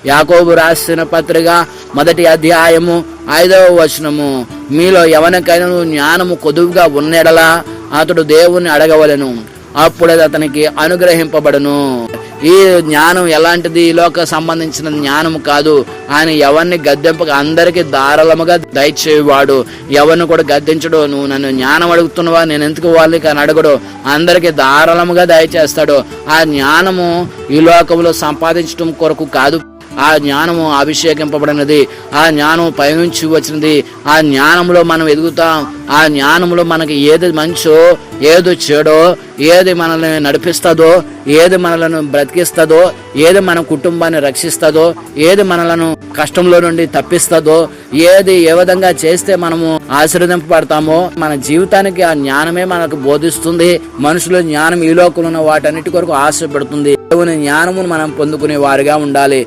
యాకోబు రాసిన పత్రిక 1వ అధ్యాయము 5వ వచనము, మీలో ఎవరికైనా జ్ఞానము కొదువుగా ఉన్నెడలా అతడు దేవుణ్ణి అడగవలెను, అప్పుడే అతనికి అనుగ్రహింపబడును. ఈ జ్ఞానం ఎలాంటిది? ఈ లోక సంబంధించిన జ్ఞానము కాదు. ఆయన ఎవరిని గద్దెంపక అందరికీ ధారాళముగా దయచేవాడు. ఎవరిని కూడా గద్దించడు. నువ్వు నన్ను జ్ఞానం అడుగుతున్నావా, నేను ఎందుకు వాళ్ళకి అని అడగడు. అందరికీ ధారాళముగా దయచేస్తాడు. ఆ జ్ఞానము ఈ లోకంలో సంపాదించడం కొరకు కాదు. ఆ జ్ఞానము అభిషేకింపబడినది. ఆ జ్ఞానం పైనుంచి వచ్చినది. ఆ జ్ఞానంలో మనం ఎదుగుతాం. ఆ జ్ఞానంలో మనకి ఏది మంచో, ఏది చెడో, ఏది మనల్ని నడిపిస్తుందో, ఏది మనలను బ్రతికిస్తుందో, ఏది మన కుటుంబాన్ని రక్షిస్తుందో, ఏది మనలను కష్టంలో నుండి తప్పిస్తుందో, ఏది ఏ విధంగా చేస్తే మనము ఆశీర్వదింపబడతామో మన జీవితానికి ఆ జ్ఞానమే మనకు బోధిస్తుంది. మనుషుల జ్ఞానం ఈ లోకంలో ఉన్న వాటన్నిటి కొరకు ఆశపడుతుంది. దేవుని జ్ఞానమును మనం పొందుకునే వారిగా ఉండాలి.